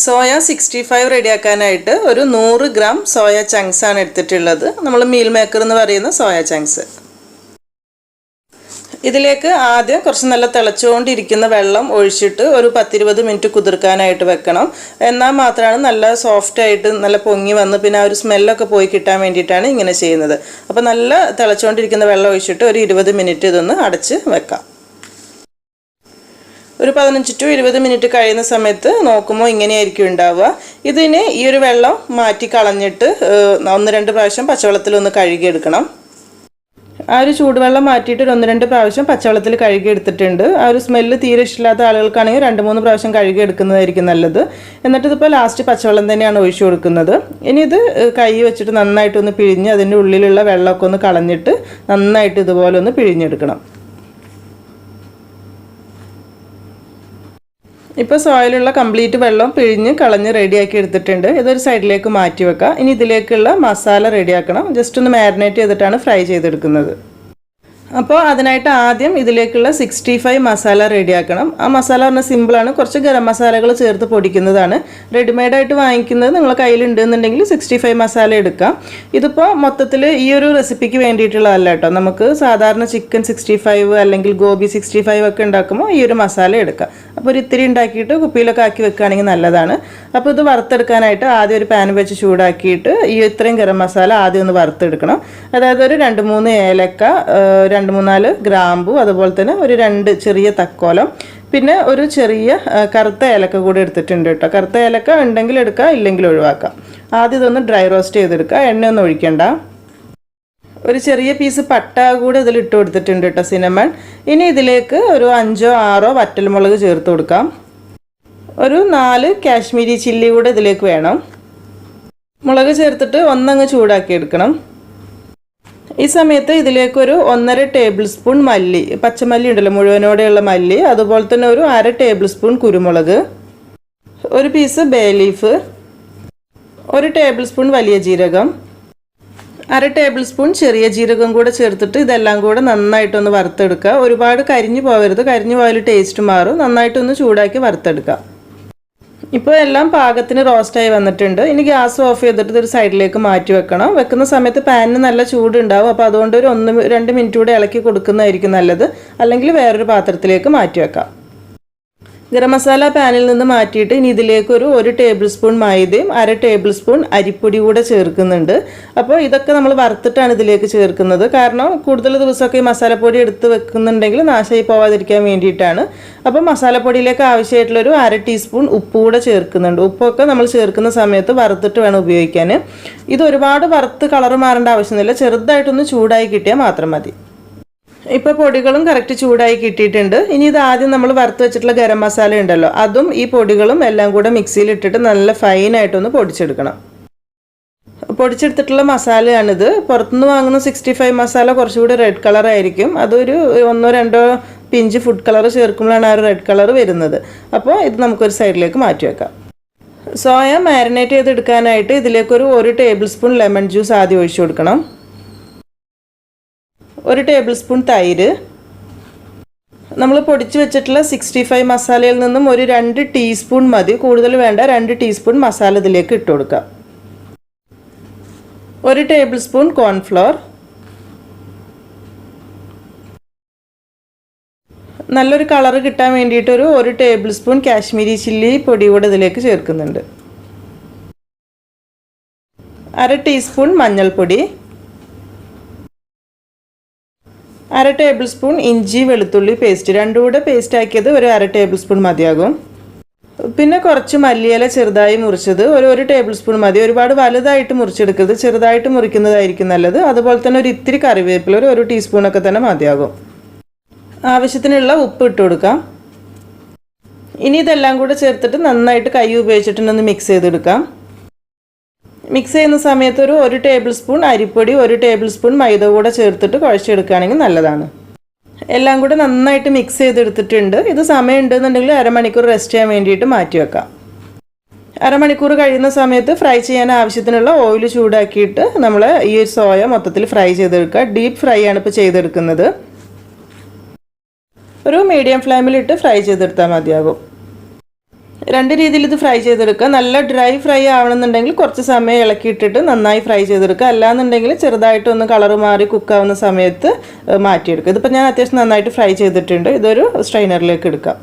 Soya 65 റെഡിയാക്കാനായിട്ട് ഒരു 100 gram soya chunks ആണ് എടുത്തിട്ടുള്ളത്. നമ്മൾ മീൽ മേക്കർ എന്ന് പറയുന്ന സോയ ചങ്ക്സ്. ഇതിലേക്ക് ആദ്യം കുറച്ച് നല്ല തിളച്ചുകൊണ്ടിരിക്കുന്ന വെള്ളം ഒഴിച്ചിട്ട് ഒരു 10-20 മിനിറ്റ് കുതിർക്കാനായിട്ട് വെക്കണം. എന്നാൽ മാത്രമാണ് നല്ല സോഫ്റ്റ് ആയിട്ട് നല്ല പൊങ്ങി വന്ന് പിന്നെ ആ ഒരു സ്മെല്ലൊക്കെ പോയി കിട്ടാൻ വേണ്ടിയിട്ടാണ് ഇങ്ങനെ ചെയ്യുന്നത്. അപ്പോൾ നല്ല തിളച്ചുകൊണ്ടിരിക്കുന്ന വെള്ളം ഒഴിച്ചിട്ട് ഒരു 20 മിനിറ്റ് ഇതൊന്ന് അടച്ച് വെക്കാം. ഒരു 15 to 20 മിനിറ്റ് കഴിയുന്ന സമയത്ത് നോക്കുമ്പോൾ ഇങ്ങനെയായിരിക്കും ഉണ്ടാവുക. ഇതിന് ഈ ഒരു വെള്ളം മാറ്റി കളഞ്ഞിട്ട് 1-2 പ്രാവശ്യം പച്ചവെള്ളത്തിലൊന്ന് കഴുകിയെടുക്കണം. ആ ഒരു ചൂടുവെള്ളം മാറ്റിയിട്ട് 1-2 പ്രാവശ്യം പച്ചവെള്ളത്തിൽ കഴുകിയെടുത്തിട്ടുണ്ട്. ആ ഒരു സ്മെല്ല് തീരെ ഇഷ്ടമില്ലാത്ത ആളുകൾക്കാണെങ്കിൽ 2-3 പ്രാവശ്യം കഴുകിയെടുക്കുന്നതായിരിക്കും നല്ലത്. എന്നിട്ട് ഇതിപ്പോൾ ലാസ്റ്റ് പച്ചവെള്ളം തന്നെയാണ് ഒഴിച്ചു കൊടുക്കുന്നത്. ഇനി ഇത് കൈ വെച്ചിട്ട് നന്നായിട്ടൊന്ന് പിഴിഞ്ഞ് അതിൻ്റെ ഉള്ളിലുള്ള വെള്ളമൊക്കെ ഒന്ന് കളഞ്ഞിട്ട് നന്നായിട്ട് ഇതുപോലെ ഒന്ന് പിഴിഞ്ഞെടുക്കണം. ഇപ്പോൾ സോയിലുള്ള കംപ്ലീറ്റ് വെള്ളം പിഴിഞ്ഞ് കളഞ്ഞ് റെഡിയാക്കി എടുത്തിട്ടുണ്ട്. ഇതൊരു സൈഡിലേക്ക് മാറ്റി വെക്കാം. ഇനി ഇതിലേക്കുള്ള മസാല റെഡിയാക്കണം. ജസ്റ്റ് ഒന്ന് മാരിനേറ്റ് ചെയ്തിട്ടാണ് ഫ്രൈ ചെയ്തെടുക്കുന്നത്. അപ്പോൾ അതിനായിട്ട് ആദ്യം ഇതിലേക്കുള്ള 65 മസാല റെഡിയാക്കണം. ആ മസാല പറഞ്ഞാൽ സിമ്പിളാണ്. കുറച്ച് ഗരം മസാലകൾ ചേർത്ത് പൊടിക്കുന്നതാണ്. റെഡിമെയ്ഡായിട്ട് വാങ്ങിക്കുന്നത് നിങ്ങളുടെ കയ്യിലുണ്ടെന്നുണ്ടെങ്കിൽ 65 മസാല എടുക്കാം. ഇതിപ്പോൾ മൊത്തത്തിൽ ഈ ഒരു റെസിപ്പിക്ക് വേണ്ടിയിട്ടുള്ളതല്ല കേട്ടോ. നമുക്ക് സാധാരണ ചിക്കൻ 65 അല്ലെങ്കിൽ ഗോബി 65 ഒക്കെ ഉണ്ടാക്കുമ്പോൾ ഈ ഒരു മസാല എടുക്കാം. അപ്പോൾ ഒരു ഇത്തിരി ഉണ്ടാക്കിയിട്ട് കുപ്പിയിലൊക്കെ ആക്കി വെക്കുകയാണെങ്കിൽ നല്ലതാണ്. അപ്പോൾ ഇത് വറുത്തെടുക്കാനായിട്ട് ആദ്യം ഒരു പാൻ വെച്ച് ചൂടാക്കിയിട്ട് ഈ ഇത്രയും ഗരം മസാല ആദ്യം ഒന്ന് വറുത്തെടുക്കണം. അതായത് ഒരു 2-3 ഏലക്ക, 2-3-4 ഗ്രാമ്പു, അതുപോലെ തന്നെ ഒരു 2 ചെറിയ തക്കോലം, പിന്നെ ഒരു ചെറിയ കറുത്ത ഏലക്ക കൂടി എടുത്തിട്ടുണ്ട് കേട്ടോ. കറുത്ത ഏലക്ക ഉണ്ടെങ്കിൽ എടുക്കുക, ഇല്ലെങ്കിൽ ഒഴിവാക്കാം. ആദ്യം ഇതൊന്ന് ഡ്രൈ റോസ്റ്റ് ചെയ്തെടുക്കുക. എണ്ണയൊന്നും ഒഴിക്കണ്ട. ഒരു ചെറിയ പീസ് പട്ട കൂടി ഇതിൽ ഇട്ട് കൊടുത്തിട്ടുണ്ട് കേട്ടോ, സിനമൺ. ഇനി ഇതിലേക്ക് ഒരു 5-6 വറ്റൽമുളക് ചേർത്ത് കൊടുക്കാം. ഒരു 4 കാശ്മീരി ചില്ലി കൂടെ ഇതിലേക്ക് വേണം. മുളക് ചേർത്തിട്ട് ഒന്നങ്ങ് ചൂടാക്കി എടുക്കണം. ഈ സമയത്ത് ഇതിലേക്കൊരു 1.5 ടേബിൾ സ്പൂൺ മല്ലി, പച്ചമല്ലി ഉണ്ടല്ലോ മുഴുവനോടെയുള്ള മല്ലി, അതുപോലെ തന്നെ ഒരു 1/2 ടേബിൾ സ്പൂൺ കുരുമുളക്, ഒരു piece bay leaf, 1 tablespoon വലിയ ജീരകം, 1/2 ടേബിൾ സ്പൂൺ ചെറിയ ജീരകം കൂടെ ചേർത്തിട്ട് ഇതെല്ലാം കൂടെ നന്നായിട്ടൊന്ന് വറുത്തെടുക്കുക. ഒരുപാട് കരിഞ്ഞു പോകരുത്. കരിഞ്ഞു പോയാൽ ടേസ്റ്റ് മാറും. നന്നായിട്ടൊന്ന് ചൂടാക്കി വറുത്തെടുക്കുക. ഇപ്പോൾ എല്ലാം പാകത്തിന് റോസ്റ്റായി വന്നിട്ടുണ്ട്. ഇനി ഗ്യാസ് ഓഫ് ചെയ്തിട്ട് ഇതൊരു സൈഡിലേക്ക് മാറ്റി വെക്കണം. വെക്കുന്ന സമയത്ത് പാനിന് നല്ല ചൂടുണ്ടാവും. അപ്പോൾ അതുകൊണ്ട് ഒരു 1-2 മിനിറ്റ് കൂടെ ഇളക്കി കൊടുക്കുന്നതായിരിക്കും നല്ലത്. അല്ലെങ്കിൽ വേറൊരു പാത്രത്തിലേക്ക് മാറ്റി വെക്കാം. ഗരം മസാല പാനിൽ നിന്ന് മാറ്റിയിട്ട് ഇനി ഇതിലേക്ക് ഒരു 1 ടേബിൾ സ്പൂൺ മൈദയും 1/2 ടേബിൾ സ്പൂൺ അരിപ്പൊടി കൂടെ ചേർക്കുന്നുണ്ട്. അപ്പോൾ ഇതൊക്കെ നമ്മൾ വറുത്തിട്ടാണ് ഇതിലേക്ക് ചേർക്കുന്നത്. കാരണം കൂടുതൽ ദിവസമൊക്കെ ഈ മസാലപ്പൊടി എടുത്ത് വെക്കുന്നുണ്ടെങ്കിൽ നാശമായി പോവാതിരിക്കാൻ വേണ്ടിയിട്ടാണ്. അപ്പോൾ മസാലപ്പൊടിയിലേക്ക് ആവശ്യമായിട്ടുള്ളൊരു 1/2 ടീസ്പൂൺ ഉപ്പ് കൂടെ ചേർക്കുന്നുണ്ട്. ഉപ്പൊക്കെ നമ്മൾ ചേർക്കുന്ന സമയത്ത് വറുത്തിട്ട് വേണം ഉപയോഗിക്കാൻ. ഇത് ഒരുപാട് വറുത്ത് കളർ മാറേണ്ട ആവശ്യമൊന്നുമില്ല. ചെറുതായിട്ടൊന്ന് ചൂടായി കിട്ടിയാൽ മാത്രം മതി. ഇപ്പോൾ പൊടികളും കറക്റ്റ് ചൂടായി കിട്ടിയിട്ടുണ്ട്. ഇനി ഇത് ആദ്യം നമ്മൾ വറുത്ത് വെച്ചിട്ടുള്ള ഗരം മസാല ഉണ്ടല്ലോ, അതും ഈ പൊടികളും എല്ലാം കൂടെ മിക്സിയിൽ ഇട്ടിട്ട് നല്ല ഫൈനായിട്ടൊന്ന് പൊടിച്ചെടുക്കണം. പൊടിച്ചെടുത്തിട്ടുള്ള മസാലയാണിത്. പുറത്തുനിന്ന് വാങ്ങുന്ന 65 മസാല കുറച്ചുകൂടി റെഡ് കളറായിരിക്കും. അതൊരു 1-2 പിഞ്ച് ഫുഡ് കളർ ചേർക്കുമ്പോഴാണ് ആ ഒരു റെഡ് കളർ വരുന്നത്. അപ്പോൾ ഇത് നമുക്കൊരു സൈഡിലേക്ക് മാറ്റി വെക്കാം. സോയ മാരിനേറ്റ് ചെയ്തെടുക്കാനായിട്ട് ഇതിലേക്കൊരു 1 ടേബിൾ സ്പൂൺ ലെമൺ ജ്യൂസ് ആദ്യം ഒഴിച്ചു കൊടുക്കണം. 1 ടേബിൾ സ്പൂൺ തൈര്. നമ്മൾ പൊടിച്ച് വെച്ചിട്ടുള്ള 65 മസാലയിൽ നിന്നും ഒരു 2 ടീസ്പൂൺ മതി, കൂടുതൽ വേണ്ട. 2 ടീസ്പൂൺ മസാല ഇതിലേക്ക് ഇട്ട് കൊടുക്കാം. 1 ടേബിൾ സ്പൂൺ കോൺഫ്ലോർ, നല്ലൊരു കളർ കിട്ടാൻ വേണ്ടിയിട്ട് ഒരു 1 ടേബിൾ സ്പൂൺ കാശ്മീരി ചില്ലി പൊടി കൂടെ ഇതിലേക്ക് ചേർക്കുന്നുണ്ട്. 1/2 ടീസ്പൂൺ മഞ്ഞൾപ്പൊടി, 1/2 ടേബിൾ സ്പൂൺ ഇഞ്ചി വെളുത്തുള്ളി പേസ്റ്റ്, രണ്ടും കൂടെ പേസ്റ്റ് ആക്കിയത് ഒരു 1/2 ടേബിൾ സ്പൂൺ മതിയാകും. പിന്നെ കുറച്ച് മല്ലിയില ചെറുതായി മുറിച്ചത് ഒരു ടേബിൾ സ്പൂൺ മതി. ഒരുപാട് വലുതായിട്ട് മുറിച്ചെടുക്കരുത്, ചെറുതായിട്ട് മുറിക്കുന്നതായിരിക്കും നല്ലത്. അതുപോലെ തന്നെ ഒരു ഇത്തിരി കറിവേപ്പില, ഒരു ടീസ്പൂണൊക്കെ തന്നെ മതിയാകും. ആവശ്യത്തിനുള്ള ഉപ്പ് ഇട്ട് കൊടുക്കാം. ഇനി ഇതെല്ലാം കൂടെ ചേർത്തിട്ട് നന്നായിട്ട് കൈ ഉപയോഗിച്ചിട്ടൊന്ന് മിക്സ് ചെയ്തെടുക്കാം. മിക്സ് ചെയ്യുന്ന സമയത്ത് ഒരു 1 ടേബിൾ സ്പൂൺ അരിപ്പൊടി, 1 ടേബിൾ സ്പൂൺ മൈദ കൂടെ ചേർത്തിട്ട് കുഴച്ചെടുക്കുകയാണെങ്കിൽ നല്ലതാണ്. എല്ലാം കൂടെ നന്നായിട്ട് മിക്സ് ചെയ്തെടുത്തിട്ടുണ്ട്. ഇത് സമയം ഉണ്ടെന്നുണ്ടെങ്കിൽ അരമണിക്കൂർ റെസ്റ്റ് ചെയ്യാൻ വേണ്ടിയിട്ട് മാറ്റി വെക്കാം. അരമണിക്കൂർ കഴിയുന്ന സമയത്ത് ഫ്രൈ ചെയ്യാൻ ആവശ്യത്തിനുള്ള ഓയിൽ ചൂടാക്കിയിട്ട് നമ്മൾ ഈ സോയ മൊത്തത്തിൽ ഫ്രൈ ചെയ്തെടുക്കുക. ഡീപ്പ് ഫ്രൈ ആണ് ഇപ്പോൾ ചെയ്തെടുക്കുന്നത്. ഒരു മീഡിയം ഫ്ലെയിമിലിട്ട് ഫ്രൈ ചെയ്തെടുത്താൽ മതിയാകും. രണ്ട് രീതിയിൽ ഇത് ഫ്രൈ ചെയ്തെടുക്കുക. നല്ല ഡ്രൈ ഫ്രൈ ആവണമെന്നുണ്ടെങ്കിൽ കുറച്ച് സമയം ഇളക്കിയിട്ടിട്ട് നന്നായി ഫ്രൈ ചെയ്തെടുക്കുക. അല്ലാന്നുണ്ടെങ്കിൽ ചെറുതായിട്ടൊന്ന് കളർ മാറി കുക്കാവുന്ന സമയത്ത് മാറ്റിയെടുക്കുക. ഇതിപ്പോൾ ഞാൻ അത്യാവശ്യം നന്നായിട്ട് ഫ്രൈ ചെയ്തിട്ടുണ്ട്. ഇതൊരു സ്ട്രെയിനറിലേക്ക് എടുക്കാം.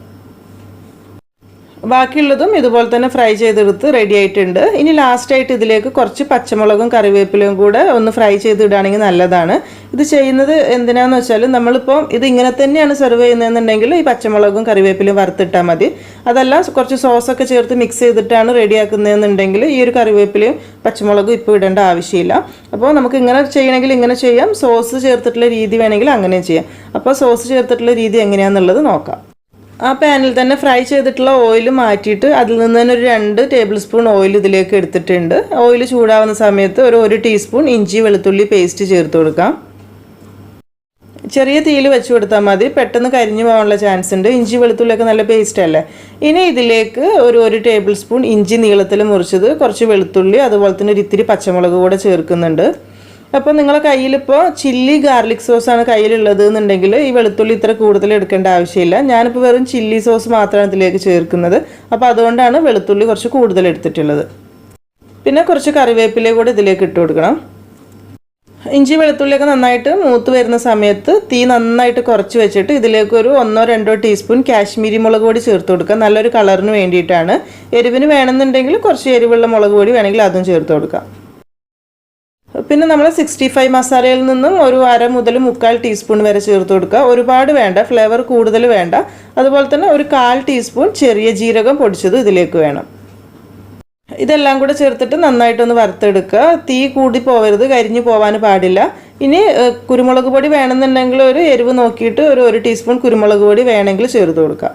ബാക്കിയുള്ളതും ഇതുപോലെ തന്നെ ഫ്രൈ ചെയ്തെടുത്ത് റെഡി ആയിട്ടുണ്ട്. ഇനി ലാസ്റ്റായിട്ട് ഇതിലേക്ക് കുറച്ച് പച്ചമുളകും കറിവേപ്പിലയും കൂടെ ഒന്ന് ഫ്രൈ ചെയ്തിടുകയാണെങ്കിൽ നല്ലതാണ്. ഇത് ചെയ്യുന്നത് എന്തിനാണെന്ന് വെച്ചാൽ നമ്മളിപ്പോൾ ഇത് ഇങ്ങനെ തന്നെയാണ് സെർവ് ചെയ്യുന്നതെന്നുണ്ടെങ്കിൽ ഈ പച്ചമുളകും കറിവേപ്പിലയും വറുത്തിട്ടാൽ മതി. അതല്ല കുറച്ച് സോസൊക്കെ ചേർത്ത് മിക്സ് ചെയ്തിട്ടാണ് റെഡിയാക്കുന്നതെന്നുണ്ടെങ്കിൽ ഈ ഒരു കറിവേപ്പിലയും പച്ചമുളകും ഇപ്പോൾ ഇടേണ്ട ആവശ്യമില്ല. അപ്പോൾ നമുക്ക് ഇങ്ങനെ ചെയ്യണമെങ്കിൽ ഇങ്ങനെ ചെയ്യാം, സോസ് ചേർത്തിട്ടുള്ള രീതി വേണമെങ്കിൽ അങ്ങനെ ചെയ്യാം. അപ്പോൾ സോസ് ചേർത്തിട്ടുള്ള രീതി എങ്ങനെയാണെന്നുള്ളത് നോക്കാം. ആ പാനിൽ തന്നെ ഫ്രൈ ചെയ്തിട്ടുള്ള ഓയിൽ മാറ്റിയിട്ട് അതിൽ നിന്ന് തന്നെ ഒരു 2 ടേബിൾ സ്പൂൺ ഓയിൽ ഇതിലേക്ക് എടുത്തിട്ടുണ്ട്. ഓയിൽ ചൂടാവുന്ന സമയത്ത് ഒരു ടീസ്പൂൺ ഇഞ്ചി വെളുത്തുള്ളി പേസ്റ്റ് ചേർത്ത് കൊടുക്കാം. ചെറിയ തീയിൽ വെച്ച് കൊടുത്താൽ മതി, പെട്ടെന്ന് കരിഞ്ഞു പോകാനുള്ള ചാൻസ് ഉണ്ട്. ഇഞ്ചി വെളുത്തുള്ളിയൊക്കെ നല്ല പേസ്റ്റ് അല്ലേ. ഇനി ഇതിലേക്ക് ഒരു ടേബിൾ സ്പൂൺ ഇഞ്ചി നീളത്തിൽ മുറിച്ചത്, കുറച്ച് വെളുത്തുള്ളി, അതുപോലെ തന്നെ ഒരു ഇത്തിരി പച്ചമുളക് കൂടെ ചേർക്കുന്നുണ്ട്. അപ്പോൾ നിങ്ങളുടെ കയ്യിലിപ്പോൾ ചില്ലി ഗാർലിക് സോസാണ് കയ്യിലുള്ളത് എന്നുണ്ടെങ്കിൽ ഈ വെളുത്തുള്ളി ഇത്ര കൂടുതൽ എടുക്കേണ്ട ആവശ്യമില്ല. ഞാനിപ്പോൾ വെറും ചില്ലി സോസ് മാത്രമാണ് ഇതിലേക്ക് ചേർക്കുന്നത്. അപ്പോൾ അതുകൊണ്ടാണ് വെളുത്തുള്ളി കുറച്ച് കൂടുതൽ എടുത്തിട്ടുള്ളത്. പിന്നെ കുറച്ച് കറിവേപ്പില കൂടെ ഇതിലേക്ക് ഇട്ട് കൊടുക്കണം. ഇഞ്ചി വെളുത്തുള്ളിയൊക്കെ നന്നായിട്ട് മൂത്ത് വരുന്ന സമയത്ത് തീ നന്നായിട്ട് കുറച്ച് വെച്ചിട്ട് ഇതിലേക്ക് ഒരു 1-2 ടീസ്പൂൺ കാശ്മീരി മുളക് പൊടി ചേർത്ത് കൊടുക്കുക. നല്ലൊരു കളറിന് വേണ്ടിയിട്ടാണ്. എരിവിന് വേണമെന്നുണ്ടെങ്കിൽ കുറച്ച് എരിവുള്ള മുളക് പൊടി വേണമെങ്കിൽ അതും ചേർത്ത് കൊടുക്കാം. പിന്നെ നമ്മൾ 65 മസാലയിൽ നിന്നും ഒരു 1/2 മുതൽ 3/4 ടീസ്പൂൺ വരെ ചേർത്ത് കൊടുക്കുക. ഒരുപാട് വേണ്ട, ഫ്ലേവർ കൂടുതൽ വേണ്ട. അതുപോലെ തന്നെ ഒരു 1/4 ടീസ്പൂൺ ചെറിയ ജീരകം പൊടിച്ചത് ഇതിലേക്ക് വേണം. ഇതെല്ലാം കൂടെ ചേർത്തിട്ട് നന്നായിട്ടൊന്ന് വറുത്തെടുക്കുക. തീ കൂടി പോവരുത്, കരിഞ്ഞു പോവാൻ പാടില്ല. ഇനി കുരുമുളക് പൊടി വേണമെന്നുണ്ടെങ്കിൽ ഒരു എരിവ് നോക്കിയിട്ട് ഒരു ടീസ്പൂൺ കുരുമുളക് പൊടി വേണമെങ്കിൽ ചേർത്ത് കൊടുക്കുക.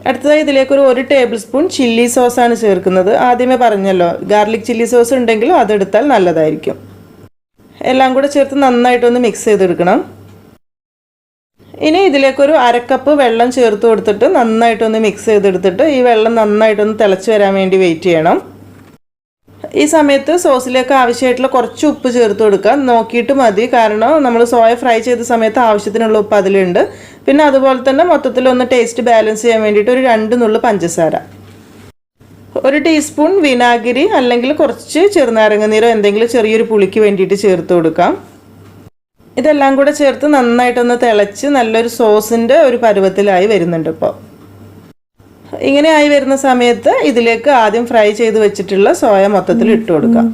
അടുത്തതായി ഇതിലേക്ക് ഒരു ടേബിൾ സ്പൂൺ ചില്ലി സോസാണ് ചേർക്കുന്നത്. ആദ്യമേ പറഞ്ഞല്ലോ, ഗാർലിക് ചില്ലി സോസ് ഉണ്ടെങ്കിലും അതെടുത്താൽ നല്ലതായിരിക്കും. എല്ലാം കൂടെ ചേർത്ത് നന്നായിട്ടൊന്ന് മിക്സ് ചെയ്തെടുക്കണം. ഇനി ഇതിലേക്കൊരു 1/2 കപ്പ് വെള്ളം ചേർത്ത് കൊടുത്തിട്ട് നന്നായിട്ടൊന്ന് മിക്സ് ചെയ്തെടുത്തിട്ട് ഈ വെള്ളം നന്നായിട്ടൊന്ന് തിളച്ച് വരാൻ വേണ്ടി വെയിറ്റ് ചെയ്യണം. ഈ സമയത്ത് സോസിലേക്ക് ആവശ്യമായിട്ടുള്ള കുറച്ച് ഉപ്പ് ചേർത്ത് കൊടുക്കുക. നോക്കിയിട്ട് മതി, കാരണം നമ്മൾ സോയ ഫ്രൈ ചെയ്ത സമയത്ത് ആവശ്യത്തിനുള്ള ഉപ്പ് അതിലുണ്ട്. പിന്നെ അതുപോലെ തന്നെ മൊത്തത്തിലൊന്ന് ടേസ്റ്റ് ബാലൻസ് ചെയ്യാൻ വേണ്ടിയിട്ട് ഒരു 2 നുള്ളു പഞ്ചസാര, 1 ടീസ്പൂൺ വിനാഗിരി അല്ലെങ്കിൽ കുറച്ച് ചെറുനാരങ്ങ നീരോ എന്തെങ്കിലും ചെറിയൊരു പുളിക്ക് വേണ്ടിയിട്ട് ചേർത്ത് കൊടുക്കാം. ഇതെല്ലാം കൂടെ ചേർത്ത് നന്നായിട്ടൊന്ന് തിളച്ച് നല്ലൊരു സോസിൻ്റെ ഒരു പരുവത്തിലായി വരുന്നുണ്ട്. ഇപ്പോൾ ഇങ്ങനെ ആയി വരുന്ന സമയത്ത് ഇതിലേക്ക് ആദ്യം ഫ്രൈ ചെയ്ത് വെച്ചിട്ടുള്ള സോയ മൊത്തത്തിൽ ഇട്ട് കൊടുക്കാം.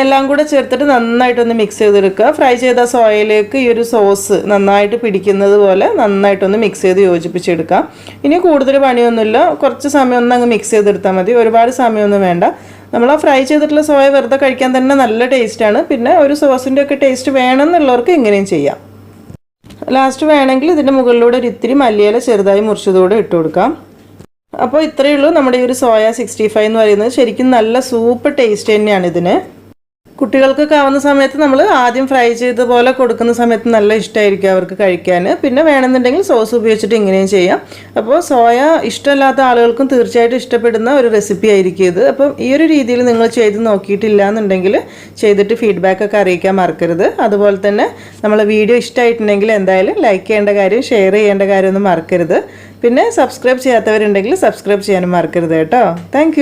എല്ലാം കൂടെ ചേർത്തിട്ട് നന്നായിട്ടൊന്ന് മിക്സ് ചെയ്തെടുക്കുക. ഫ്രൈ ചെയ്ത സോയയിലേക്ക് ഈ ഒരു സോസ് നന്നായിട്ട് പിടിക്കുന്നത് പോലെ നന്നായിട്ടൊന്ന് മിക്സ് ചെയ്ത് യോജിപ്പിച്ചെടുക്കാം. ഇനി കൂടുതൽ പണിയൊന്നുമില്ല, കുറച്ച് സമയം ഒന്ന് അങ്ങ് മിക്സ് ചെയ്തെടുത്താൽ മതി, ഒരുപാട് സമയമൊന്നും വേണ്ട. നമ്മൾ ആ ഫ്രൈ ചെയ്തിട്ടുള്ള സോയ വെറുതെ കഴിക്കാൻ തന്നെ നല്ല ടേസ്റ്റാണ്. പിന്നെ ഒരു സോസിൻ്റെ ഒക്കെ ടേസ്റ്റ് വേണമെന്നുള്ളവർക്ക് ഇങ്ങനെയും ചെയ്യാം. ലാസ്റ്റ് വേണമെങ്കിൽ ഇതിൻ്റെ മുകളിലൂടെ ഒരു ഇത്തിരി മല്ലിയില ചെറുതായി മുറിച്ചതോടെ ഇട്ട് കൊടുക്കാം. അപ്പോൾ ഇത്രയേ ഉള്ളൂ നമ്മുടെ ഈ ഒരു സോയ 65 എന്ന് പറയുന്നത്. ശരിക്കും നല്ല സൂപ്പർ ടേസ്റ്റ് തന്നെയാണ് ഇതിന്. കുട്ടികൾക്കൊക്കെ ആവുന്ന സമയത്ത് നമ്മൾ ആദ്യം ഫ്രൈ ചെയ്ത പോലെ കൊടുക്കുന്ന സമയത്ത് നല്ല ഇഷ്ടമായിരിക്കും അവർക്ക് കഴിക്കാൻ. പിന്നെ വേണമെന്നുണ്ടെങ്കിൽ സോസ് ഉപയോഗിച്ചിട്ട് ഇങ്ങനെയും ചെയ്യാം. അപ്പോൾ സോയ ഇഷ്ടമല്ലാത്ത ആളുകൾക്കും തീർച്ചയായിട്ടും ഇഷ്ടപ്പെടുന്ന ഒരു റെസിപ്പി ആയിരിക്കും ഇത്. അപ്പം ഈ ഒരു രീതിയിൽ നിങ്ങൾ ചെയ്ത് നോക്കിയിട്ടില്ല എന്നുണ്ടെങ്കിൽ ചെയ്തിട്ട് ഫീഡ്ബാക്കൊക്കെ അറിയിക്കാൻ മറക്കരുത്. അതുപോലെ തന്നെ നമ്മളെ വീഡിയോ ഇഷ്ടമായിട്ടുണ്ടെങ്കിൽ എന്തായാലും ലൈക്ക് ചെയ്യേണ്ട കാര്യം, ഷെയർ ചെയ്യേണ്ട കാര്യമൊന്നും മറക്കരുത്. പിന്നെ സബ്സ്ക്രൈബ് ചെയ്യാത്തവരുണ്ടെങ്കിൽ സബ്സ്ക്രൈബ് ചെയ്യാനും മറക്കരുത് കേട്ടോ. താങ്ക്